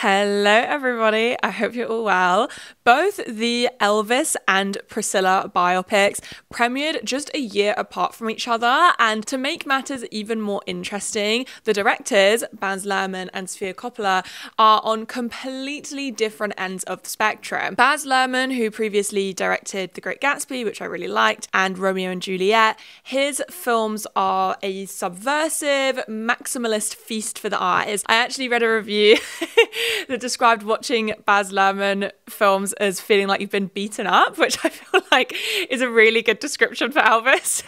Hello everybody, I hope you're all well. Both the Elvis and Priscilla biopics premiered just a year apart from each other, and to make matters even more interesting, the directors, Baz Luhrmann and Sofia Coppola, are on completely different ends of the spectrum. Baz Luhrmann, who previously directed The Great Gatsby, which I really liked, and Romeo and Juliet, his films are a subversive, maximalist feast for the eyes. I actually read a review that described watching Baz Luhrmann films as feeling like you've been beaten up, which I feel like is a really good description for Elvis.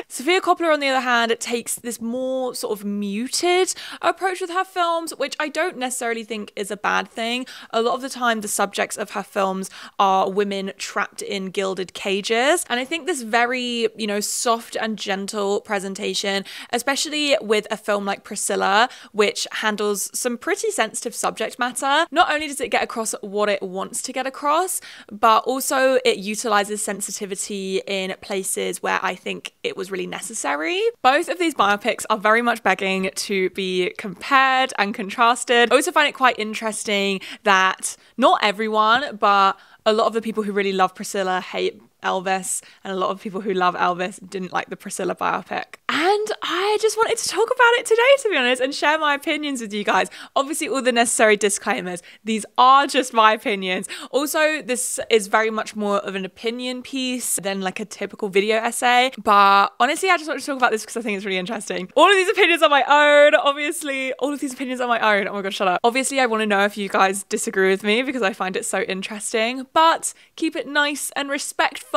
Sofia Coppola, on the other hand, takes this more sort of muted approach with her films, which I don't necessarily think is a bad thing. A lot of the time, the subjects of her films are women trapped in gilded cages. And I think this very, soft and gentle presentation, especially with a film like Priscilla, which handles some pretty sensitive subject matter, not only does it get across what it wants to get across, but also it utilizes sensitivity in places where I think it was really necessary. Both of these biopics are very much begging to be compared and contrasted. I also find it quite interesting that not everyone, but a lot of the people who really love Priscilla hate Elvis, and a lot of people who love Elvis didn't like the Priscilla biopic. And I just wanted to talk about it today, to be honest, and share my opinions with you guys. Obviously, all the necessary disclaimers. These are just my opinions. Also, this is very much more of an opinion piece than like a typical video essay. But honestly, I just want to talk about this because I think it's really interesting. All of these opinions are my own, obviously. All of these opinions are my own. Oh my god, shut up. Obviously, I want to know if you guys disagree with me because I find it so interesting. But keep it nice and respectful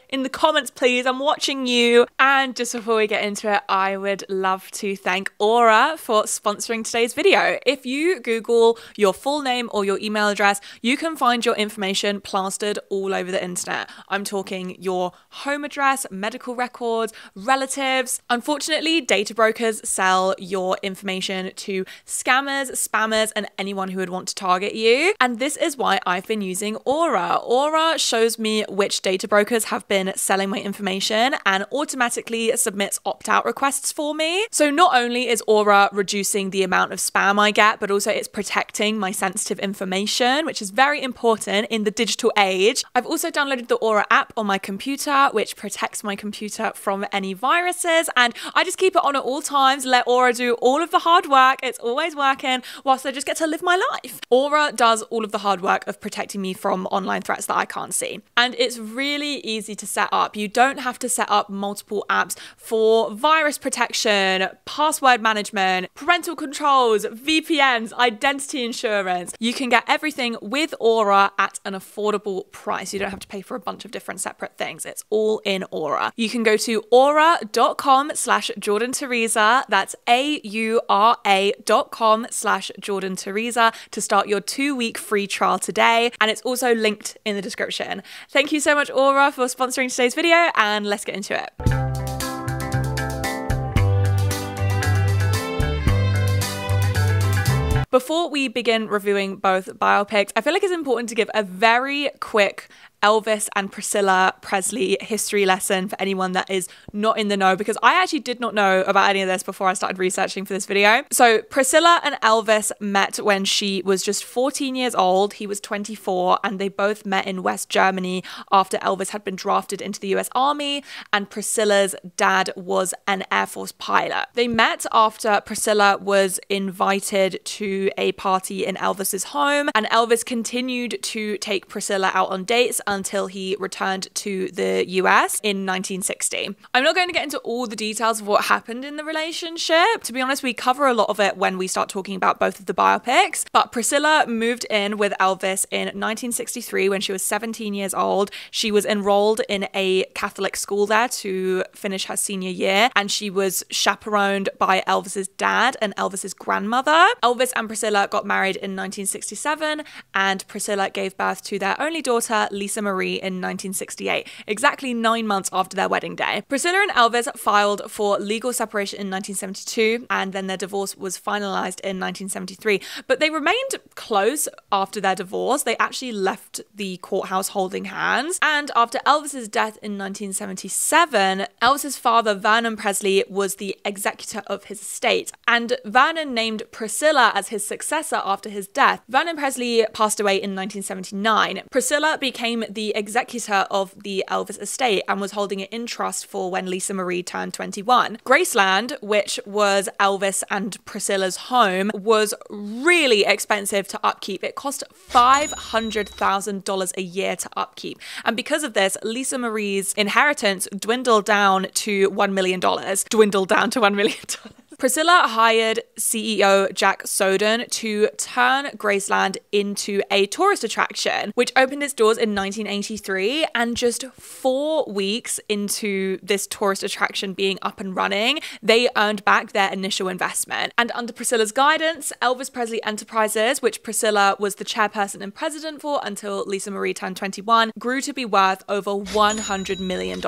in the comments, please. I'm watching you. And just before we get into it, I would love to thank Aura for sponsoring today's video. If you Google your full name or your email address, you can find your information plastered all over the internet. I'm talking your home address, medical records, relatives. Unfortunately, data brokers sell your information to scammers, spammers, and anyone who would want to target you. And this is why I've been using Aura. Aura shows me which data brokers have been selling my information and automatically submits opt-out requests for me. So not only is Aura reducing the amount of spam I get, but also it's protecting my sensitive information, which is very important in the digital age. I've also downloaded the Aura app on my computer, which protects my computer from any viruses, and I just keep it on at all times, let Aura do all of the hard work. It's always working whilst I just get to live my life. Aura does all of the hard work of protecting me from online threats that I can't see. And it's really easy to set up. You don't have to set up multiple apps for virus protection, password management, parental controls, VPNs, identity insurance. You can get everything with Aura at an affordable price. You don't have to pay for a bunch of different separate things. It's all in Aura. You can go to aura.com/jordantheresa. That's AURA.com/jordantheresa to start your 2-week free trial today. And it's also linked in the description. Thank you so much, Aura, for sponsoring today's video, and let's get into it. Before we begin reviewing both biopics, I feel like it's important to give a very quick Elvis and Priscilla Presley history lesson for anyone that is not in the know, because I actually did not know about any of this before I started researching for this video. So Priscilla and Elvis met when she was just 14 years old. He was 24, and they both met in West Germany after Elvis had been drafted into the US Army, and Priscilla's dad was an Air Force pilot. They met after Priscilla was invited to a party in Elvis's home, and Elvis continued to take Priscilla out on dates until he returned to the US in 1960. I'm not going to get into all the details of what happened in the relationship. To be honest, we cover a lot of it when we start talking about both of the biopics, but Priscilla moved in with Elvis in 1963 when she was 17 years old. She was enrolled in a Catholic school there to finish her senior year, and she was chaperoned by Elvis's dad and Elvis's grandmother. Elvis and Priscilla got married in 1967, and Priscilla gave birth to their only daughter, Lisa Lisa Marie in 1968, exactly 9 months after their wedding day. Priscilla and Elvis filed for legal separation in 1972, and then their divorce was finalized in 1973. But they remained close after their divorce. They actually left the courthouse holding hands. And after Elvis's death in 1977, Elvis's father, Vernon Presley, was the executor of his estate. And Vernon named Priscilla as his successor after his death. Vernon Presley passed away in 1979. Priscilla became the executor of the Elvis estate and was holding it in trust for when Lisa Marie turned 21. Graceland, which was Elvis and Priscilla's home, was really expensive to upkeep. It cost $500,000 a year to upkeep. And because of this, Lisa Marie's inheritance dwindled down to $1 million. Priscilla hired CEO Jack Soden to turn Graceland into a tourist attraction, which opened its doors in 1983. And just 4 weeks into this tourist attraction being up and running, they earned back their initial investment. And under Priscilla's guidance, Elvis Presley Enterprises, which Priscilla was the chairperson and president for until Lisa Marie turned 21, grew to be worth over $100 million.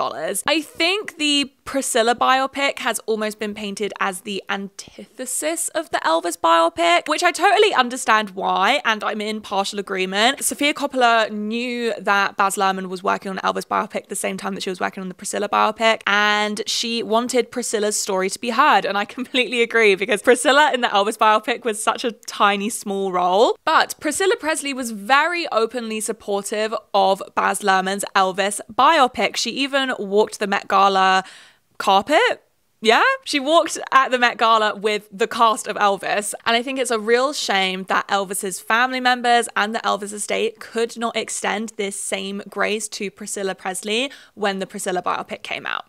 I think the Priscilla biopic has almost been painted as the antithesis of the Elvis biopic, which I totally understand why, and I'm in partial agreement. Sofia Coppola knew that Baz Luhrmann was working on Elvis biopic the same time that she was working on the Priscilla biopic, and she wanted Priscilla's story to be heard, and I completely agree, because Priscilla in the Elvis biopic was such a tiny, small role. But Priscilla Presley was very openly supportive of Baz Luhrmann's Elvis biopic. She even walked the Met Gala carpet. Yeah, she walked at the Met Gala with the cast of Elvis. And I think it's a real shame that Elvis's family members and the Elvis estate could not extend this same grace to Priscilla Presley when the Priscilla biopic came out.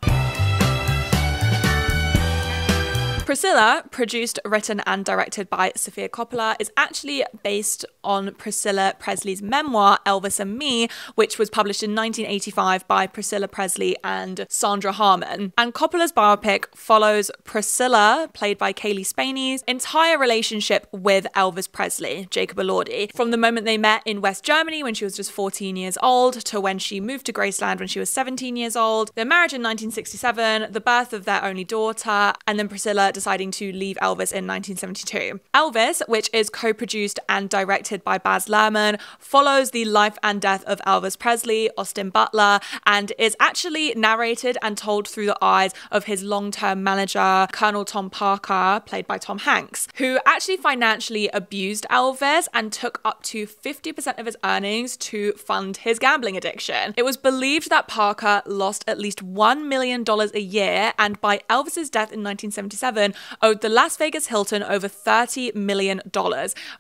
Priscilla, produced, written and directed by Sofia Coppola, is actually based on Priscilla Presley's memoir, Elvis and Me, which was published in 1985 by Priscilla Presley and Sandra Harmon. And Coppola's biopic follows Priscilla, played by Kaylee Spaney's, entire relationship with Elvis Presley, Jacob Elordi, from the moment they met in West Germany when she was just 14 years old to when she moved to Graceland when she was 17 years old, their marriage in 1967, the birth of their only daughter, and then Priscilla deciding to leave Elvis in 1972. Elvis, which is co-produced and directed by Baz Luhrmann, follows the life and death of Elvis Presley, Austin Butler, and is actually narrated and told through the eyes of his long-term manager, Colonel Tom Parker, played by Tom Hanks, who actually financially abused Elvis and took up to 50% of his earnings to fund his gambling addiction. It was believed that Parker lost at least $1 million a year, and by Elvis's death in 1977, owed the Las Vegas Hilton over $30 million,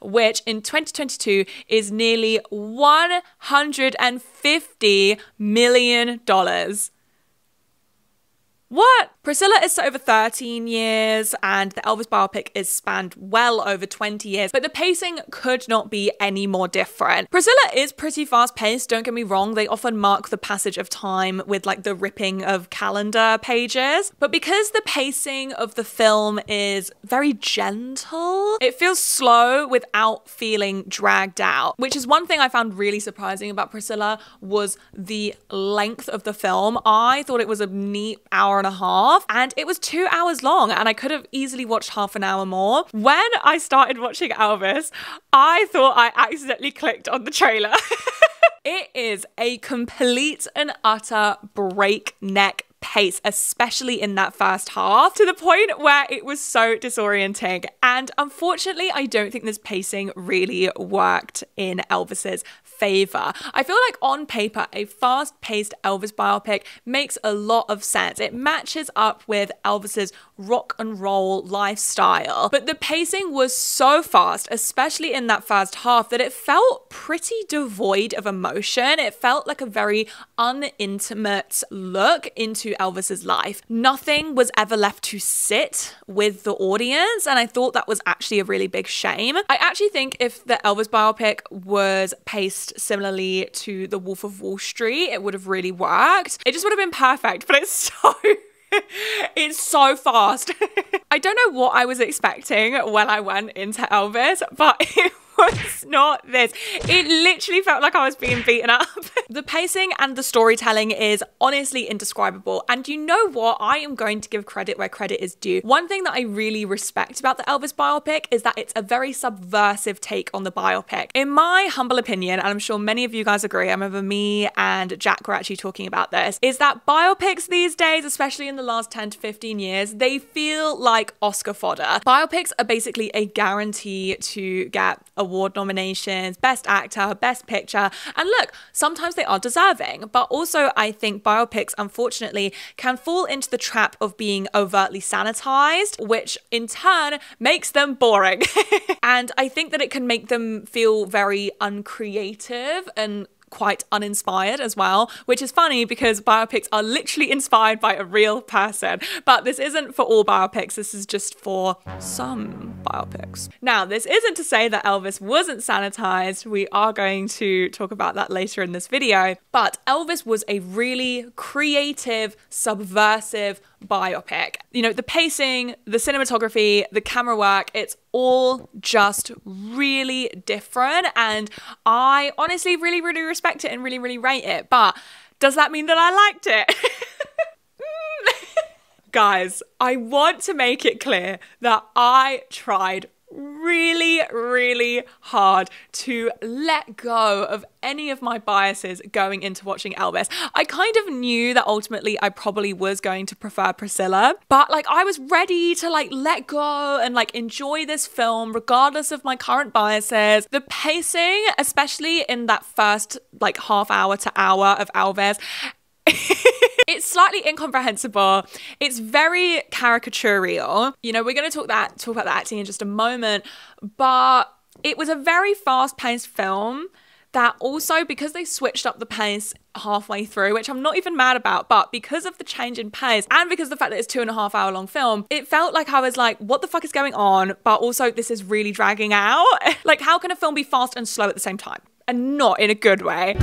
which in 2022 is nearly $150 million. What? Priscilla is over 13 years and the Elvis biopic is spanned well over 20 years, but the pacing could not be any more different. Priscilla is pretty fast paced, don't get me wrong. They often mark the passage of time with like the ripping of calendar pages, but because the pacing of the film is very gentle, it feels slow without feeling dragged out, which is one thing I found really surprising about Priscilla was the length of the film. I thought it was a neat hour and a half, and it was 2 hours long, and I could have easily watched half an hour more. When I started watching Elvis, I thought I accidentally clicked on the trailer. It is a complete and utter breakneck pace, especially in that first half, to the point where it was so disorienting. And unfortunately, I don't think this pacing really worked in Elvis's favor. I feel like on paper, a fast-paced Elvis biopic makes a lot of sense. It matches up with Elvis's rock and roll lifestyle, but the pacing was so fast, especially in that first half, that it felt pretty devoid of emotion. It felt like a very unintimate look into Elvis's life. Nothing was ever left to sit with the audience, and I thought that was actually a really big shame. I actually think if the Elvis biopic was paced similarly to The Wolf of Wall Street, it would have really worked. It just would have been perfect, but it's so fast. I don't know what I was expecting when I went into Elvis, but it was not this. It literally felt like I was being beaten up. The pacing and the storytelling is honestly indescribable. And you know what? I am going to give credit where credit is due. One thing that I really respect about the Elvis biopic is that it's a very subversive take on the biopic. In my humble opinion, and I'm sure many of you guys agree, I remember me and Jack were actually talking about this, is that biopics these days, especially in the last 10 to 15 years, they feel like Oscar fodder. Biopics are basically a guarantee to get award nominations, best actor, best picture, and look, sometimes they are deserving, but also I think biopics unfortunately can fall into the trap of being overtly sanitized, which in turn makes them boring. And I think that it can make them feel very uncreative and quite uninspired as well, which is funny because biopics are literally inspired by a real person. But this isn't for all biopics, this is just for some biopics. Now, this isn't to say that Elvis wasn't sanitized. We are going to talk about that later in this video. But Elvis was a really creative, subversive biopic. You know, the pacing, the cinematography, the camera work, it's all just really different, and I honestly really respect it and really rate it. But does that mean that I liked it? Guys, I want to make it clear that I tried really hard to let go of any of my biases going into watching Elvis. I kind of knew that ultimately I probably was going to prefer Priscilla, but like I was ready to like let go and like enjoy this film regardless of my current biases. The pacing, especially in that first like half hour to hour of Elvis, it's slightly incomprehensible. It's very caricaturial. You know, we're going to talk about the acting in just a moment, but it was a very fast-paced film that also, because they switched up the pace halfway through, which I'm not even mad about, but because of the change in pace and because of the fact that it's 2.5 hour long film, it felt like I was like, what the fuck is going on? But also this is really dragging out. Like, how can a film be fast and slow at the same time? And not in a good way.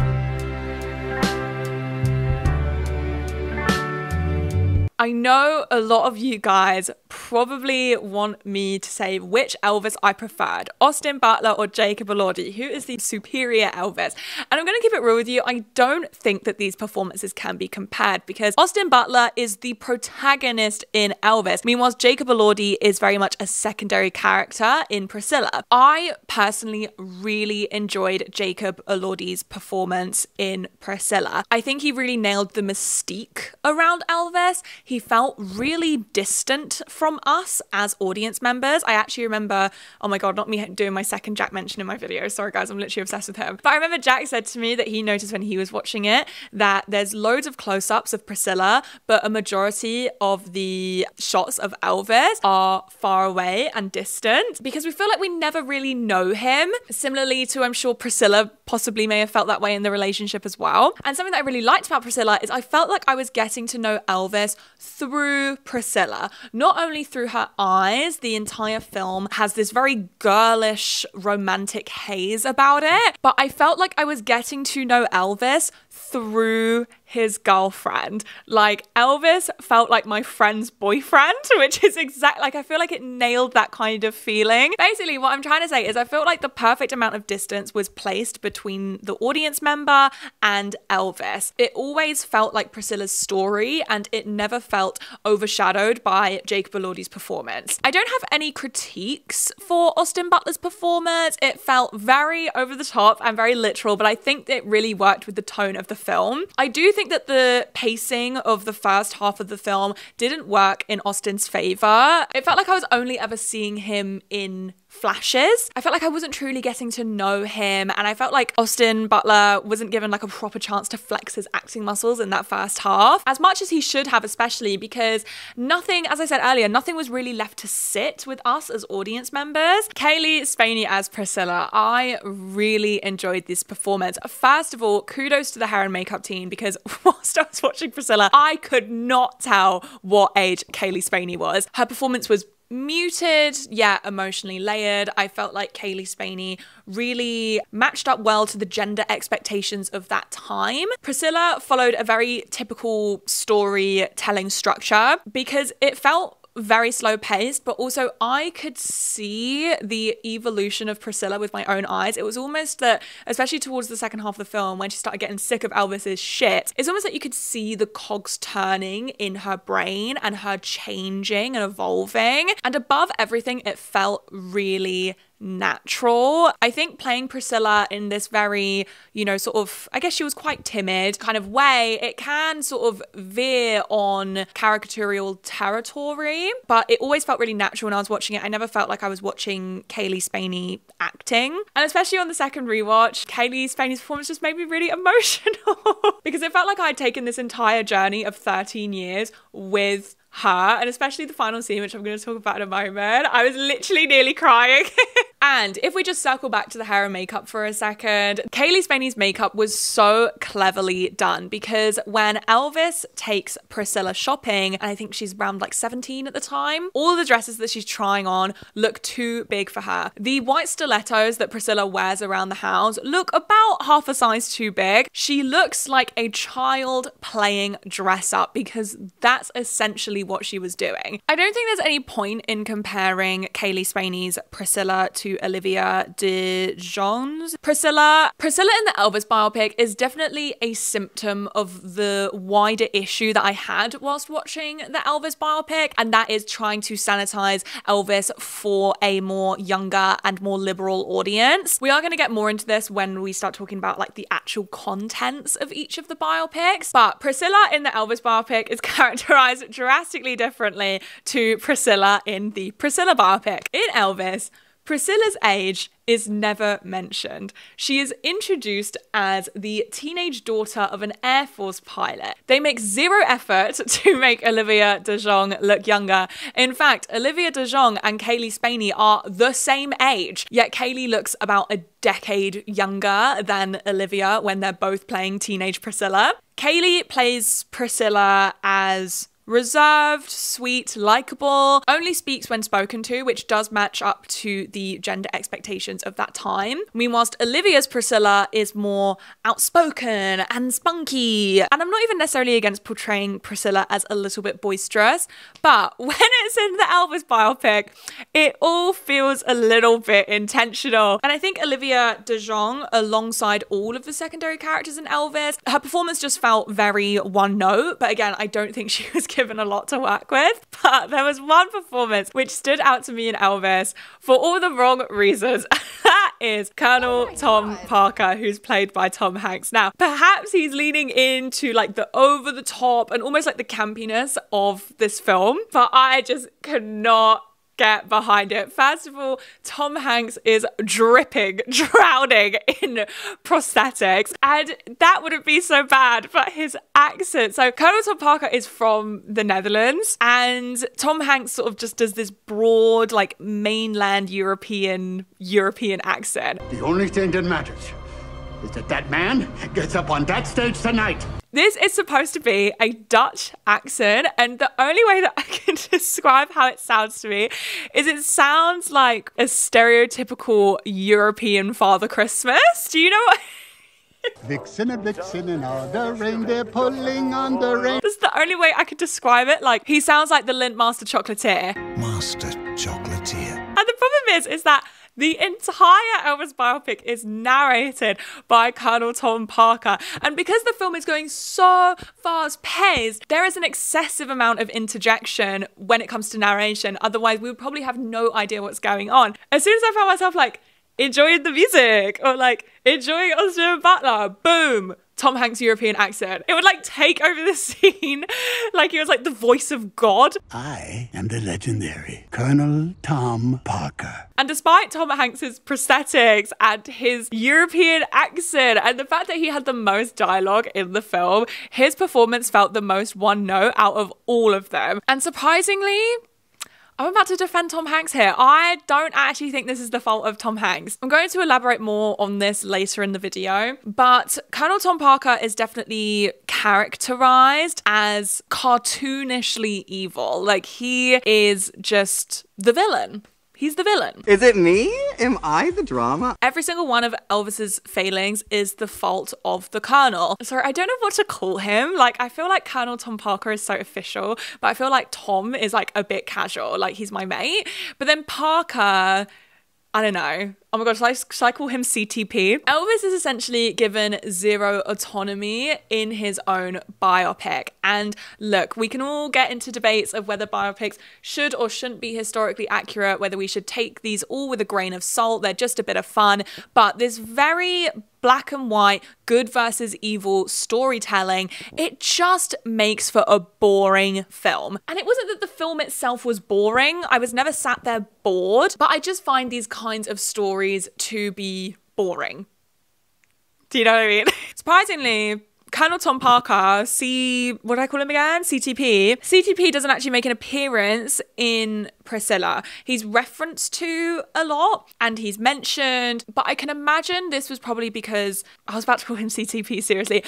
I know a lot of you guys probably want me to say which Elvis I preferred, Austin Butler or Jacob Elordi, who is the superior Elvis. And I'm going to keep it real with you. I don't think that these performances can be compared because Austin Butler is the protagonist in Elvis. Meanwhile, Jacob Elordi is very much a secondary character in Priscilla. I personally really enjoyed Jacob Elordi's performance in Priscilla. I think he really nailed the mystique around Elvis. He felt really distant from us as audience members. I actually remember, oh my God, not me doing my second Jack mention in my video. Sorry guys, I'm literally obsessed with him. But I remember Jack said to me that he noticed when he was watching it that there's loads of close-ups of Priscilla, but a majority of the shots of Elvis are far away and distant because we feel like we never really know him. Similarly to, I'm sure Priscilla possibly may have felt that way in the relationship as well. And something that I really liked about Priscilla is I felt like I was getting to know Elvis through Priscilla, not only through her eyes. The entire film has this very girlish romantic haze about it, but I felt like I was getting to know Elvis through his girlfriend. Like, Elvis felt like my friend's boyfriend, which is exactly, like, I feel like it nailed that kind of feeling. Basically, what I'm trying to say is I felt like the perfect amount of distance was placed between the audience member and Elvis. It always felt like Priscilla's story and it never felt overshadowed by Jacob Elordi's performance. I don't have any critiques for Austin Butler's performance. It felt very over the top and very literal, but I think it really worked with the tone of the film. I do think that the pacing of the first half of the film didn't work in Austin's favor. It felt like I was only ever seeing him in flashes. I felt like I wasn't truly getting to know him, and I felt like Austin Butler wasn't given like a proper chance to flex his acting muscles in that first half, as much as he should have, especially because nothing, as I said earlier, nothing was really left to sit with us as audience members. Kaylee Spaney as Priscilla, I really enjoyed this performance. First of all, kudos to the hair and makeup team, because whilst I was watching Priscilla, I could not tell what age Kaylee Spaney was. Her performance was muted, yet emotionally layered. I felt like Kaylee Spaney really matched up well to the gender expectations of that time. Priscilla followed a very typical storytelling structure because it felt very slow paced, but also I could see the evolution of Priscilla with my own eyes. It was almost that, especially towards the second half of the film, when she started getting sick of Elvis's shit, it's almost like you could see the cogs turning in her brain and her changing and evolving. And above everything, it felt really natural. I think playing Priscilla in this very, you know, sort of, I guess she was quite timid kind of way, it can sort of veer on caricaturial territory, but it always felt really natural when I was watching it. I never felt like I was watching Kaylee Spaney acting. And especially on the second rewatch, Kaylee Spaney's performance just made me really emotional because it felt like I'd taken this entire journey of 13 years with her, and especially the final scene, which I'm going to talk about in a moment. I was literally nearly crying. And if we just circle back to the hair and makeup for a second, Kaylee Spaney's makeup was so cleverly done because when Elvis takes Priscilla shopping, and I think she's around like 17 at the time, all of the dresses that she's trying on look too big for her. The white stilettos that Priscilla wears around the house look about half a size too big. She looks like a child playing dress up because that's essentially what she was doing. I don't think there's any point in comparing Kaylee Spaney's Priscilla to Olivia de Jonge's Priscilla. Priscilla in the Elvis biopic is definitely a symptom of the wider issue that I had whilst watching the Elvis biopic, and that is trying to sanitize Elvis for a more younger and more liberal audience. We are going to get more into this when we start talking about like the actual contents of each of the biopics, but Priscilla in the Elvis biopic is characterized drastically differently to Priscilla in the Priscilla biopic. In Elvis, Priscilla's age is never mentioned. She is introduced as the teenage daughter of an Air Force pilot. They make zero effort to make Olivia de Jonge look younger. In fact, Olivia de Jonge and Kaylee Spaney are the same age, yet Kaylee looks about a decade younger than Olivia when they're both playing teenage Priscilla. Kaylee plays Priscilla as reserved, sweet, likable, only speaks when spoken to, which does match up to the gender expectations of that time. Meanwhile, Olivia's Priscilla is more outspoken and spunky. And I'm not even necessarily against portraying Priscilla as a little bit boisterous, but when it's in the Elvis biopic, it all feels a little bit intentional. And I think Olivia de Jonge, alongside all of the secondary characters in Elvis, her performance just felt very one note. But again, I don't think she was given a lot to work with, but there was one performance which stood out to me in Elvis for all the wrong reasons. That is Colonel Tom Parker, who's played by Tom Hanks. Now, perhaps he's leaning into like the over the top and almost like the campiness of this film, but I just could not get behind it. First of all, Tom Hanks is drowning in prosthetics, and that wouldn't be so bad, but his accent. So Colonel Tom Parker is from the Netherlands, and Tom Hanks sort of just does this broad, like mainland European accent. The only thing that matters is that that man gets up on that stage tonight. This is supposed to be a Dutch accent, and the only way that I can describe how it sounds to me is it sounds like a stereotypical European Father Christmas. Do you know what? Vixen and all the reindeer pulling on the rein. That's the only way I could describe it. Like, he sounds like the Lindt Master Chocolatier. Master Chocolatier. And the problem is that the entire Elvis biopic is narrated by Colonel Tom Parker. And because the film is going so fast-paced, there is an excessive amount of interjection when it comes to narration. Otherwise, we would probably have no idea what's going on. As soon as I found myself, like, enjoying the music or, like, enjoying Austin Butler, boom, Tom Hanks' European accent. It would, like, take over the scene like he was, like, the voice of God. I am the legendary Colonel Tom Parker. And despite Tom Hanks' prosthetics and his European accent and the fact that he had the most dialogue in the film, his performance felt the most one note out of all of them. And surprisingly, I'm about to defend Tom Hanks here. I don't actually think this is the fault of Tom Hanks. I'm going to elaborate more on this later in the video, but Colonel Tom Parker is definitely characterized as cartoonishly evil. Like, he is just the villain. He's the villain. Is it me? Am I the drama? Every single one of Elvis's failings is the fault of the Colonel. Sorry, I don't know what to call him. Like, I feel like Colonel Tom Parker is so official, but I feel like Tom is like a bit casual. Like, he's my mate. But then Parker, I don't know. Oh my gosh, should I call him CTP? Elvis is essentially given zero autonomy in his own biopic. And look, we can all get into debates of whether biopics should or shouldn't be historically accurate, whether we should take these all with a grain of salt. They're just a bit of fun. But this very black and white, good versus evil storytelling, it just makes for a boring film. And it wasn't that the film itself was boring. I was never sat there bored, but I just find these kinds of stories to be boring. Do you know what I mean? Surprisingly, Colonel Tom Parker, what did I call him again? CTP. CTP doesn't actually make an appearance in Priscilla. He's referenced to a lot and he's mentioned, but I can imagine this was probably because I was about to call him CTP, seriously.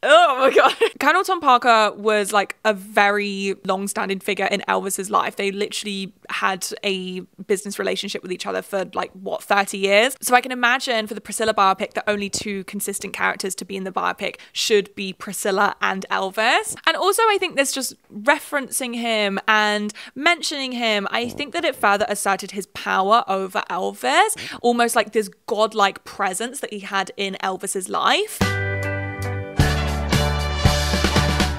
Oh my God. Colonel Tom Parker was like a very long-standing figure in Elvis's life. They literally had a business relationship with each other for 30 years. So I can imagine for the Priscilla biopic, the only two consistent characters to be in the biopic should be Priscilla and Elvis. And also I think there's just referencing him and mentioning him. I think that it further asserted his power over Elvis, almost like this godlike presence that he had in Elvis's life.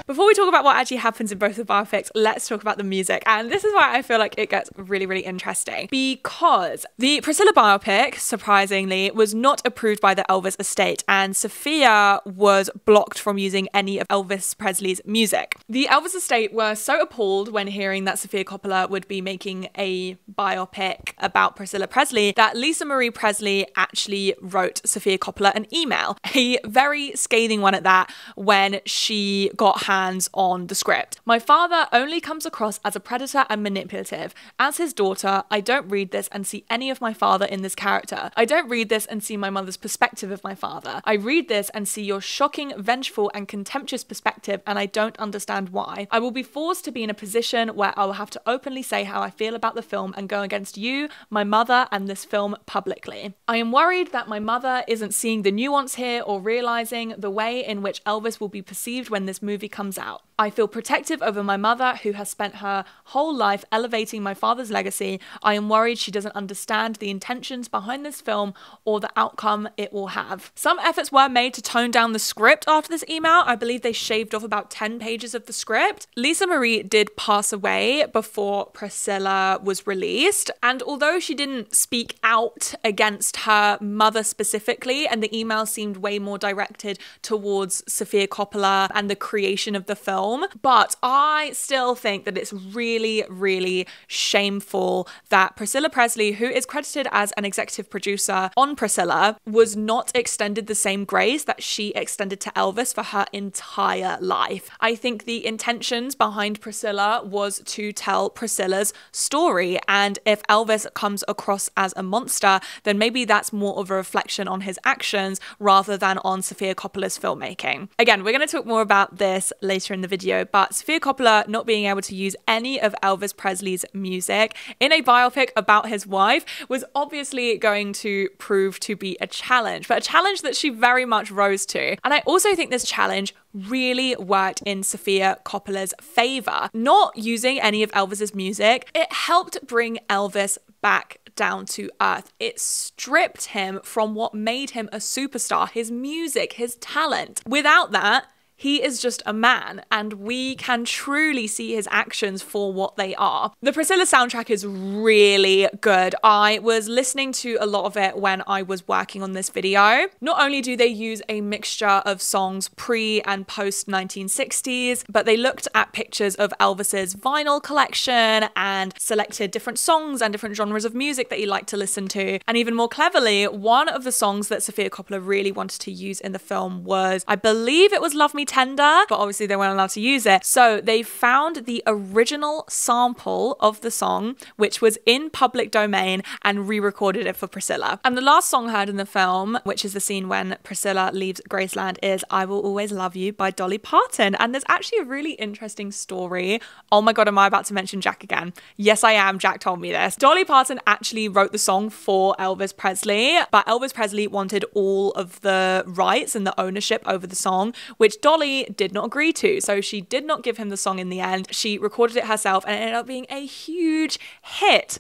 Before we talk about what actually happens in both the biopics, let's talk about the music. And this is why I feel like it gets really, really interesting. Because the Priscilla biopic, surprisingly, was not approved by the Elvis estate, and Sophia was blocked from using any of Elvis Presley's music. The Elvis estate were so appalled when hearing that Sofia Coppola would be making a biopic about Priscilla Presley that Lisa Marie Presley actually wrote Sofia Coppola an email, a very scathing one at that, when she got hands on the script. My father only comes across as a predator and manipulative. As his daughter, I don't read this and see any of my father in this character. I don't read this and see my mother's perspective of my father. I read this and see your shocking, vengeful and contemptuous perspective, and I don't understand why. I will be forced to be in a position where I will have to openly say how I feel about the film and go against you, my mother, and this film publicly. I am worried that my mother isn't seeing the nuance here or realizing the way in which Elvis will be perceived when this movie comes out. I feel protective over my mother, who has spent her whole life elevating my father's legacy. I am worried she doesn't understand the intentions behind this film or the outcome it will have. Some efforts were made to tone down the script after this email. I believe they shaved off about 10 pages of the script. Lisa Marie did pass away before Priscilla was released, and although she didn't speak out against her mother specifically, and the email seemed way more directed towards Sofia Coppola and the creation of the film, but I still think that it's really, really shameful that Priscilla Presley, who is credited as an executive producer on Priscilla, was not extended the same grace that she extended to Elvis for her entire life. I think the intentions behind Priscilla was to tell Priscilla's story, and if Elvis comes across as a monster, then maybe that's more of a reflection on his actions rather than on Sofia Coppola's filmmaking. Again, we're going to talk more about this later in the video, but Sofia Coppola not being able to use any of Elvis Presley's music in a biopic about his wife was obviously going to prove to be a challenge, but a challenge that she very much rose to. And I also think this challenge really worked in Sofia Coppola's favor. Not using any of Elvis's music, it helped bring Elvis back down to earth. It stripped him from what made him a superstar, his music, his talent. Without that, he is just a man, and we can truly see his actions for what they are. The Priscilla soundtrack is really good. I was listening to a lot of it when I was working on this video. Not only do they use a mixture of songs pre and post 1960s, but they looked at pictures of Elvis's vinyl collection and selected different songs and different genres of music that he liked to listen to. And even more cleverly, one of the songs that Sofia Coppola really wanted to use in the film was, I believe it was Love Me tender, but obviously they weren't allowed to use it. So they found the original sample of the song, which was in public domain, and re-recorded it for Priscilla. And the last song heard in the film, which is the scene when Priscilla leaves Graceland, is I Will Always Love You by Dolly Parton. And there's actually a really interesting story. Oh my God, am I about to mention Jack again? Yes, I am. Jack told me this. Dolly Parton actually wrote the song for Elvis Presley, but Elvis Presley wanted all of the rights and the ownership over the song, which Dolly did not agree to. So she did not give him the song in the end. She recorded it herself and it ended up being a huge hit.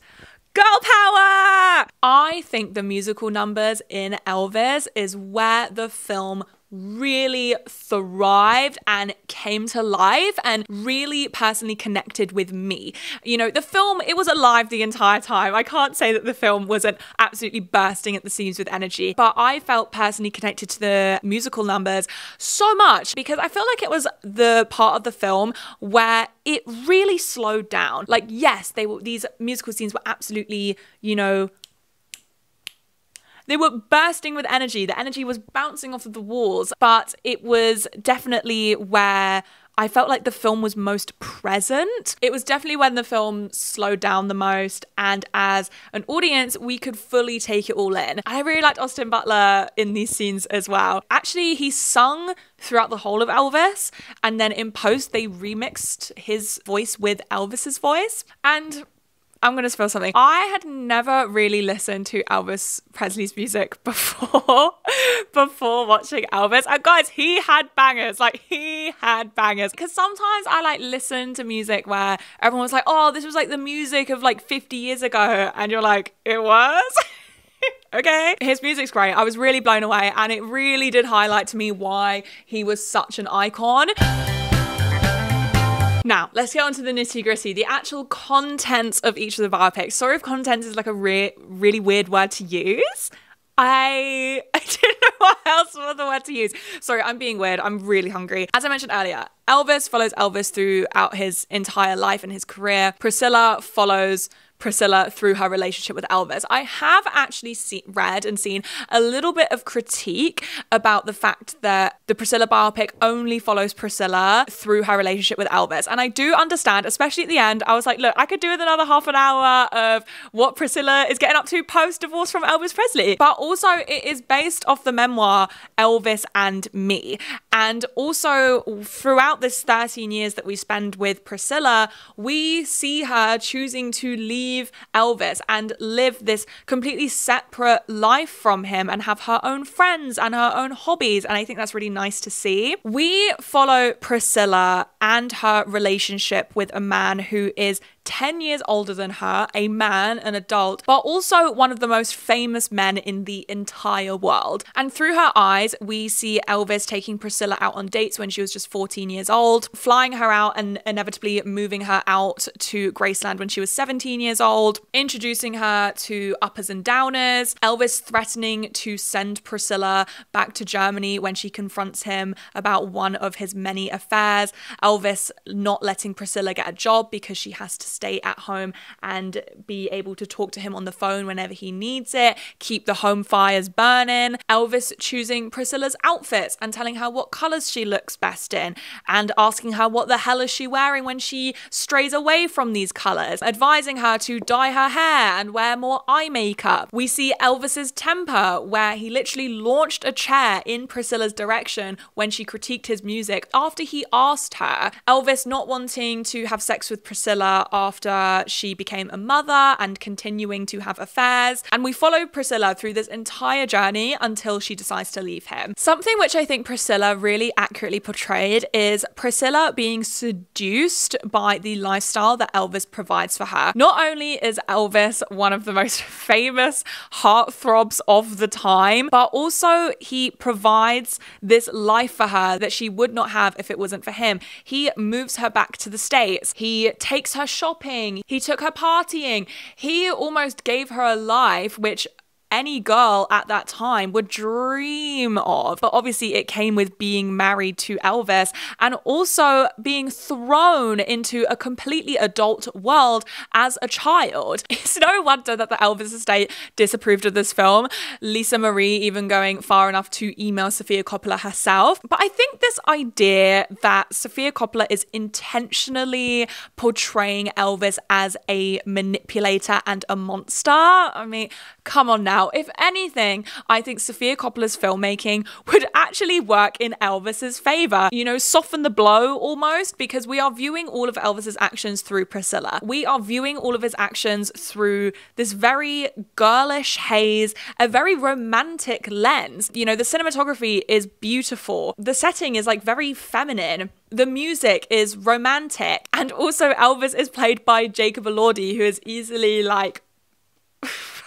Girl power! I think the musical numbers in Elvis is where the film really thrived and came to life and really personally connected with me. You know, the film, it was alive the entire time. I can't say that the film wasn't absolutely bursting at the seams with energy, but I felt personally connected to the musical numbers so much because I feel like it was the part of the film where it really slowed down. Like, yes, these musical scenes were absolutely, you know, they were bursting with energy. The energy was bouncing off of the walls, but it was definitely where I felt like the film was most present. It was definitely when the film slowed down the most, and as an audience, we could fully take it all in. I really liked Austin Butler in these scenes as well. Actually, he sung throughout the whole of Elvis, and then in post, they remixed his voice with Elvis's voice. And I'm going to spill something. I had never really listened to Elvis Presley's music before watching Elvis. And guys, he had bangers. Like, he had bangers. Because sometimes I like listen to music where everyone was like, oh, this was like the music of like 50 years ago. And you're like, it was? Okay. His music's great. I was really blown away. And it really did highlight to me why he was such an icon. Now, let's get on to the nitty-gritty, the actual contents of each of the biopics. Sorry if contents is like a really weird word to use. I didn't know what else was the word to use. Sorry, I'm being weird. I'm really hungry. As I mentioned earlier, Elvis follows Elvis throughout his entire life and his career. Priscilla follows Priscilla through her relationship with Elvis. I have actually read and seen a little bit of critique about the fact that the Priscilla biopic only follows Priscilla through her relationship with Elvis. And I do understand, especially at the end, I was like, look, I could do with another half an hour of what Priscilla is getting up to post-divorce from Elvis Presley. But also it is based off the memoir Elvis and Me. And also throughout this 13 years that we spend with Priscilla, we see her choosing to leave Elvis and live this completely separate life from him and have her own friends and her own hobbies. And I think that's really nice to see. We follow Priscilla and her relationship with a man who is 10 years older than her, a man, an adult, but also one of the most famous men in the entire world. And through her eyes, we see Elvis taking Priscilla out on dates when she was just 14 years old, flying her out and inevitably moving her out to Graceland when she was 17 years old, introducing her to uppers and downers, Elvis threatening to send Priscilla back to Germany when she confronts him about one of his many affairs, Elvis not letting Priscilla get a job because she has to stay at home and be able to talk to him on the phone whenever he needs it, keep the home fires burning, Elvis choosing Priscilla's outfits and telling her what colours she looks best in, and asking her what the hell is she wearing when she strays away from these colours, advising her to dye her hair and wear more eye makeup. We see Elvis's temper, where he literally launched a chair in Priscilla's direction when she critiqued his music after he asked her. Elvis not wanting to have sex with Priscilla after she became a mother and continuing to have affairs. And we follow Priscilla through this entire journey until she decides to leave him. Something which I think Priscilla really accurately portrayed is Priscilla being seduced by the lifestyle that Elvis provides for her. Not only is Elvis one of the most famous heartthrobs of the time, but also he provides this life for her that she would not have if it wasn't for him. He moves her back to the States. He takes her shopping. He took her partying. He almost gave her a life which any girl at that time would dream of. But obviously it came with being married to Elvis and also being thrown into a completely adult world as a child. It's no wonder that the Elvis estate disapproved of this film, Lisa Marie even going far enough to email Sofia Coppola herself. But I think this idea that Sofia Coppola is intentionally portraying Elvis as a manipulator and a monster, I mean, come on now. If anything, I think Sofia Coppola's filmmaking would actually work in Elvis's favor. You know, soften the blow almost, because we are viewing all of Elvis's actions through Priscilla. We are viewing all of his actions through this very girlish haze, a very romantic lens. You know, the cinematography is beautiful. The setting is like very feminine. The music is romantic. And also Elvis is played by Jacob Elordi, who is easily like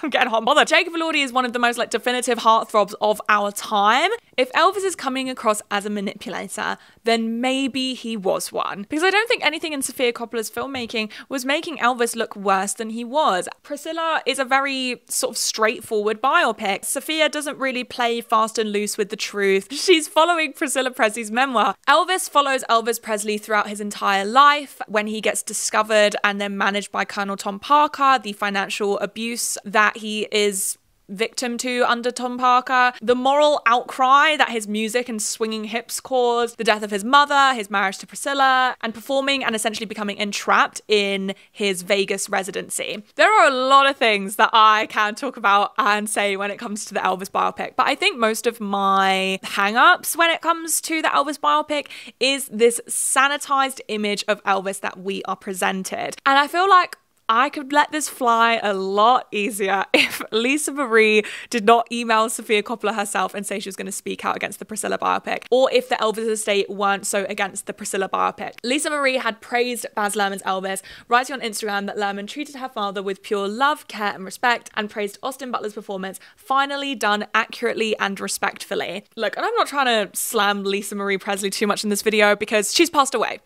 I'm getting hot and bothered. Jacob Elordi is one of the most like definitive heartthrobs of our time. If Elvis is coming across as a manipulator, then maybe he was one. Because I don't think anything in Sofia Coppola's filmmaking was making Elvis look worse than he was. Priscilla is a very sort of straightforward biopic. Sofia doesn't really play fast and loose with the truth. She's following Priscilla Presley's memoir. Elvis follows Elvis Presley throughout his entire life. When he gets discovered and then managed by Colonel Tom Parker, the financial abuse that he is victim to under Tom Parker, the moral outcry that his music and swinging hips caused, the death of his mother, his marriage to Priscilla, and performing and essentially becoming entrapped in his Vegas residency. There are a lot of things that I can talk about and say when it comes to the Elvis biopic, but I think most of my hang-ups when it comes to the Elvis biopic is this sanitized image of Elvis that we are presented. And I feel like I could let this fly a lot easier if Lisa Marie did not email Sofia Coppola herself and say she was going to speak out against the Priscilla biopic, or if the Elvis estate weren't so against the Priscilla biopic. Lisa Marie had praised Baz Luhrmann's Elvis, writing on Instagram that Luhrmann treated her father with pure love, care and respect, and praised Austin Butler's performance, finally done accurately and respectfully. Look, and I'm not trying to slam Lisa Marie Presley too much in this video because she's passed away.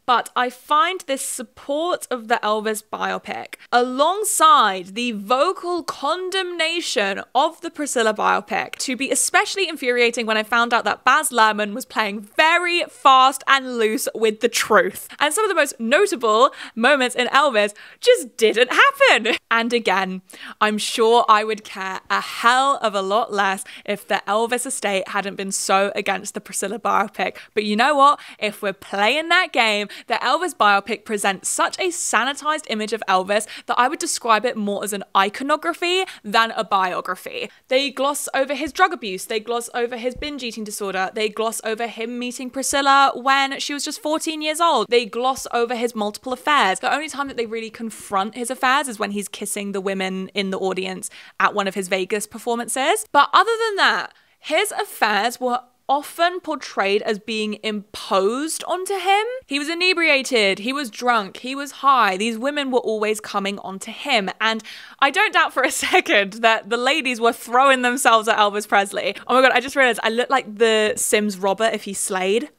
But I find this support of the Elvis biopic, alongside the vocal condemnation of the Priscilla biopic, to be especially infuriating when I found out that Baz Luhrmann was playing very fast and loose with the truth. And some of the most notable moments in Elvis just didn't happen. And again, I'm sure I would care a hell of a lot less if the Elvis estate hadn't been so against the Priscilla biopic. But you know what? If we're playing that game, the Elvis biopic presents such a sanitized image of Elvis that I would describe it more as an iconography than a biography. They gloss over his drug abuse, they gloss over his binge eating disorder, they gloss over him meeting Priscilla when she was just 14 years old, they gloss over his multiple affairs. The only time that they really confront his affairs is when he's kissing the women in the audience at one of his Vegas performances. But other than that, his affairs were often portrayed as being imposed onto him. He was inebriated, he was drunk, he was high. These women were always coming onto him. And I don't doubt for a second that the ladies were throwing themselves at Elvis Presley. Oh my God, I just realized I look like the Sims Robert if he slayed.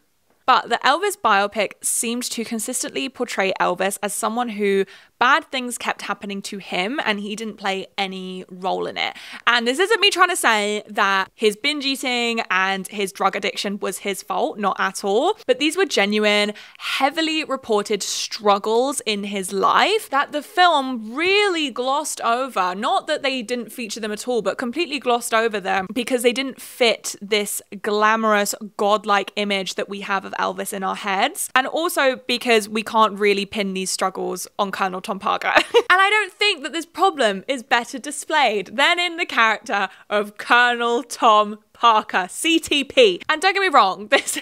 But the Elvis biopic seemed to consistently portray Elvis as someone who bad things kept happening to him and he didn't play any role in it. And this isn't me trying to say that his binge eating and his drug addiction was his fault, not at all. But these were genuine, heavily reported struggles in his life that the film really glossed over. Not that they didn't feature them at all, but completely glossed over them because they didn't fit this glamorous, godlike image that we have of Elvis in our heads. And also because we can't really pin these struggles on Colonel Tom Parker. And I don't think that this problem is better displayed than in the character of Colonel Tom Parker, CTP. And don't get me wrong, this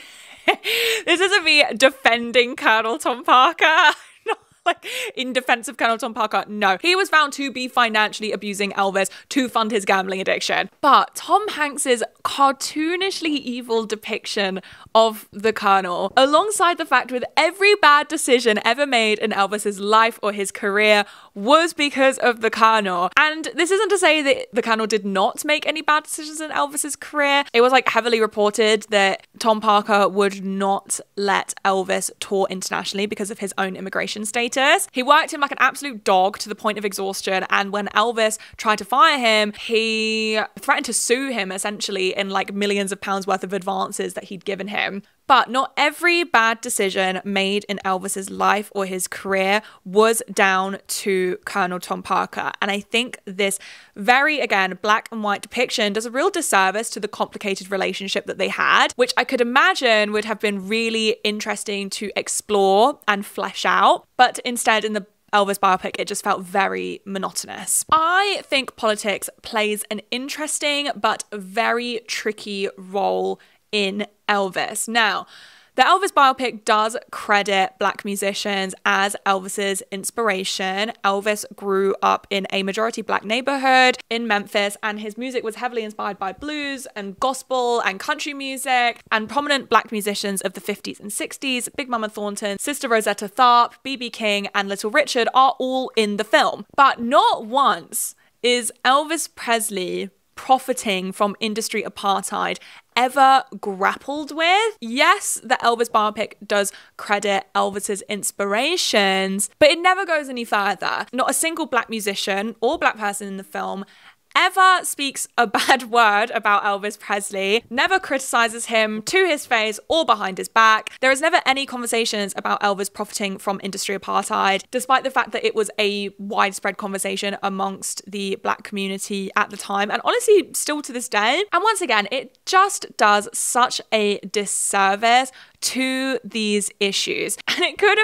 isn't me defending Colonel Tom Parker. Like, in defense of Colonel Tom Parker, no. He was found to be financially abusing Elvis to fund his gambling addiction. But Tom Hanks's cartoonishly evil depiction of the Colonel, alongside the fact with every bad decision ever made in Elvis's life or his career was because of the Colonel. And this isn't to say that the Colonel did not make any bad decisions in Elvis's career. It was like heavily reported that Tom Parker would not let Elvis tour internationally because of his own immigration status. status. He worked him like an absolute dog to the point of exhaustion, and when Elvis tried to fire him, he threatened to sue him essentially in like millions of pounds worth of advances that he'd given him. But not every bad decision made in Elvis's life or his career was down to Colonel Tom Parker. And I think this very, again, black and white depiction does a real disservice to the complicated relationship that they had, which I could imagine would have been really interesting to explore and flesh out. But instead, in the Elvis biopic, it just felt very monotonous. I think politics plays an interesting but very tricky role in Elvis. Now, the Elvis biopic does credit black musicians as Elvis's inspiration. Elvis grew up in a majority black neighborhood in Memphis, and his music was heavily inspired by blues and gospel and country music. And prominent black musicians of the 50s and 60s, Big Mama Thornton, Sister Rosetta Tharpe, B.B. King, and Little Richard are all in the film. But not once is Elvis Presley profiting from industry apartheid ever grappled with. Yes, the Elvis biopic does credit Elvis's inspirations, but it never goes any further. Not a single black musician or black person in the film ever speaks a bad word about Elvis Presley, never criticizes him to his face or behind his back. There is never any conversations about Elvis profiting from industry apartheid, despite the fact that it was a widespread conversation amongst the black community at the time, and honestly still to this day. And once again, it just does such a disservice to these issues. And it could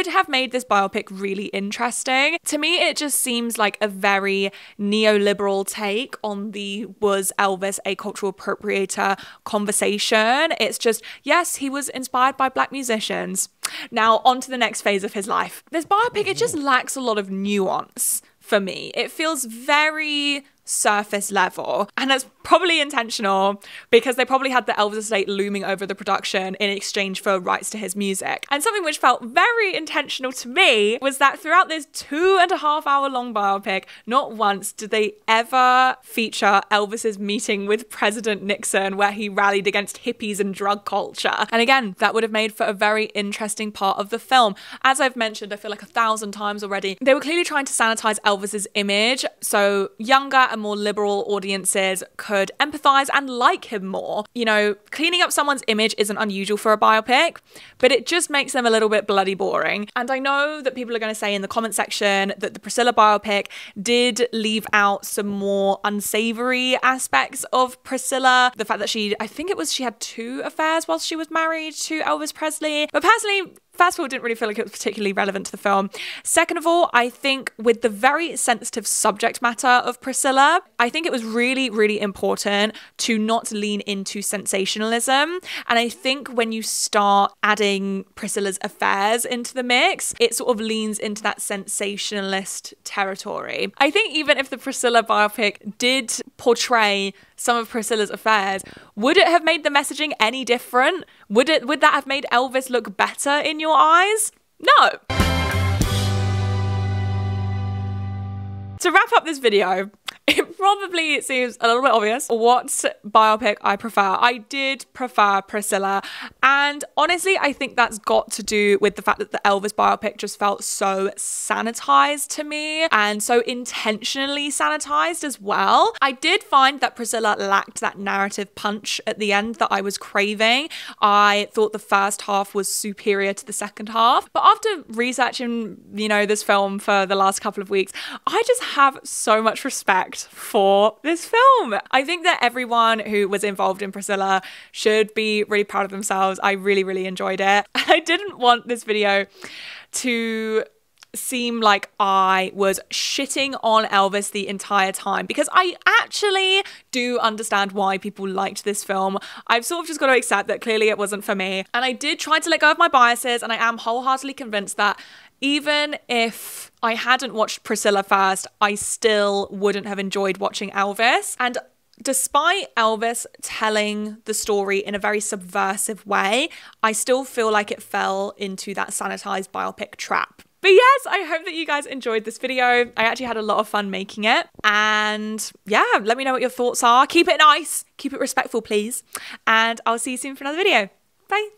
have made this biopic really interesting. To me, it just seems like a very neoliberal take on the was Elvis a cultural appropriator conversation. It's just, yes, he was inspired by black musicians. Now, on to the next phase of his life. This biopic, it just lacks a lot of nuance for me. It feels very surface level, and that's probably intentional because they probably had the Elvis estate looming over the production in exchange for rights to his music. And something which felt very intentional to me was that throughout this 2.5 hour long biopic, not once did they ever feature Elvis's meeting with President Nixon where he rallied against hippies and drug culture. And again, that would have made for a very interesting part of the film. As I've mentioned, I feel like 1,000 times already, they were clearly trying to sanitize Elvis's image so younger and more liberal audiences could empathize and like him more. You know, cleaning up someone's image isn't unusual for a biopic, but it just makes them a little bit bloody boring. And I know that people are going to say in the comment section that the Priscilla biopic did leave out some more unsavory aspects of Priscilla. The fact that she had 2 affairs whilst she was married to Elvis Presley. But personally, first of all, didn't really feel like it was particularly relevant to the film. Second of all, I think with the very sensitive subject matter of Priscilla, I think it was really, really important to not lean into sensationalism. And I think when you start adding Priscilla's affairs into the mix, it sort of leans into that sensationalist territory. I think even if the Priscilla biopic did portray some of Priscilla's affairs, would it have made the messaging any different? Would that have made Elvis look better in your eyes? No. To wrap up this video, it probably seems a little bit obvious what biopic I prefer. I did prefer Priscilla, and honestly, I think that's got to do with the fact that the Elvis biopic just felt so sanitized to me, and so intentionally sanitized as well. I did find that Priscilla lacked that narrative punch at the end that I was craving. I thought the first half was superior to the second half, but after researching, this film for the last couple of weeks, I just have so much respect for this film. I think that everyone who was involved in Priscilla should be really proud of themselves. I really, really enjoyed it. I didn't want this video to seem like I was shitting on Elvis the entire time, because I actually do understand why people liked this film. I've sort of just got to accept that clearly it wasn't for me. And I did try to let go of my biases, and I am wholeheartedly convinced that even if I hadn't watched Priscilla first, I still wouldn't have enjoyed watching Elvis. And despite Elvis telling the story in a very subversive way, I still feel like it fell into that sanitized biopic trap. But yes, I hope that you guys enjoyed this video. I actually had a lot of fun making it. And yeah, let me know what your thoughts are. Keep it nice. Keep it respectful, please. And I'll see you soon for another video. Bye.